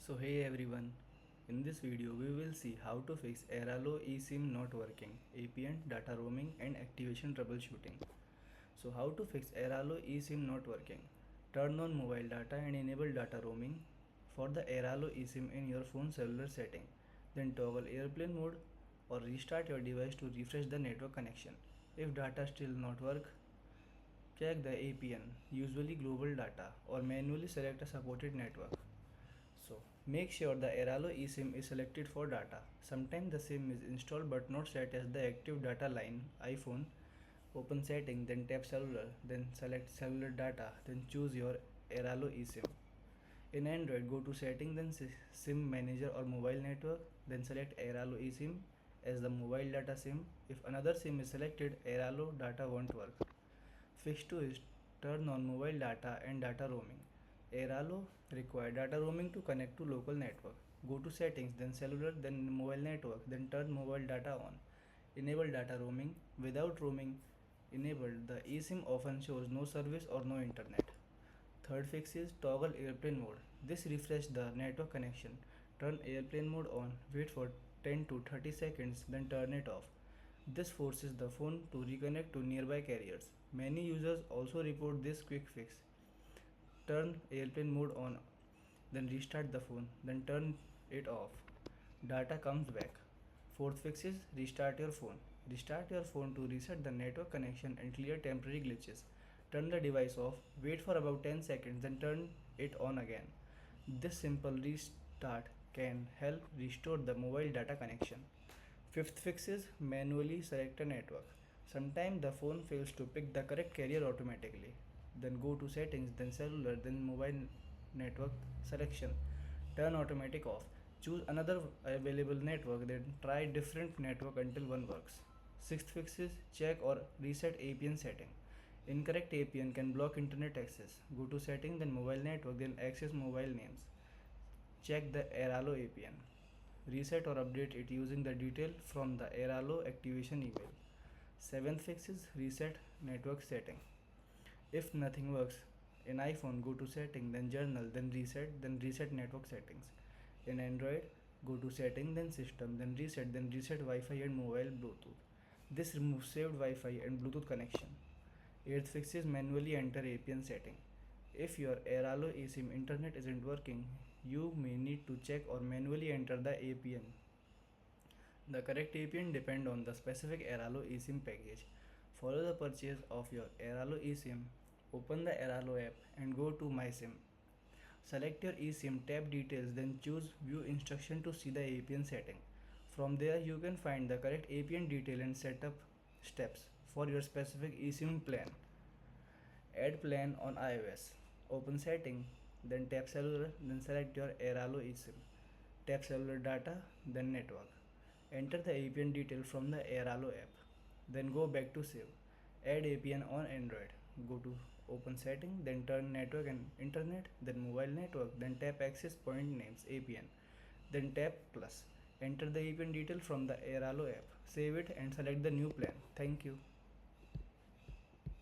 So hey everyone, in this video we will see how to fix Airalo eSIM not working, APN, data roaming and activation troubleshooting. So how to fix Airalo eSIM not working? Turn on mobile data and enable data roaming for the Airalo eSIM in your phone cellular setting. Then toggle airplane mode or restart your device to refresh the network connection. If data still not work, check the APN, usually global data, or manually select a supported network. So make sure the Airalo eSIM is selected for data. Sometimes the SIM is installed but not set as the active data line. iPhone, open setting, then tap cellular, then select cellular data, then choose your Airalo eSIM. In Android, go to setting, then SIM manager or mobile network, then select Airalo eSIM as the mobile data SIM. If another SIM is selected, Airalo data won't work. Fix 2 is turn on mobile data and data roaming. Airalo require data roaming to connect to local network. Go to settings, then cellular, then mobile network, then turn mobile data on. Enable data roaming. Without roaming enabled, the eSIM often shows no service or no internet. Third fix is toggle airplane mode. This refresh the network connection. Turn airplane mode on, wait for 10 to 30 seconds, then turn it off. This forces the phone to reconnect to nearby carriers. Many users also report this quick fix. Turn airplane mode on, then restart the phone, then turn it off. Data comes back. Fourth fix is restart your phone. Restart your phone to reset the network connection and clear temporary glitches. Turn the device off, wait for about 10 seconds, then turn it on again. This simple restart can help restore the mobile data connection. Fifth fix is manually select a network. Sometimes the phone fails to pick the correct carrier automatically. Then go to settings, then cellular, then mobile network selection. Turn automatic off. Choose another available network, then try different network until one works. Sixth fix is check or reset APN setting. Incorrect APN can block internet access. Go to setting, then mobile network, then access mobile names. Check the Airalo APN. Reset or update it using the detail from the Airalo activation email. Seventh fix is reset network setting. If nothing works in iPhone, go to setting, then journal, then reset network settings. In Android, go to setting, then system, then reset Wi-Fi and mobile Bluetooth. This removes saved Wi-Fi and Bluetooth connection. Eighth fix is manually enter APN setting. If your Airalo eSIM internet isn't working, you may need to check or manually enter the APN. The correct APN depends on the specific Airalo eSIM package. Follow the purchase of your Airalo eSIM. Open the Airalo app and go to My SIM. Select your eSIM, tap details, then choose view instruction to see the APN setting. From there you can find the correct APN detail and setup steps for your specific eSIM plan. Add plan on iOS. Open setting, then tap cellular, then select your Airalo eSIM. Tap cellular data, then network. Enter the APN detail from the Airalo app. Then go back to save. Add APN on Android. Go to open setting, then turn network and internet, then mobile network, then tap access point names APN, then tap plus. Enter the APN detail from the Airalo app. Save it and select the new plan. Thank you.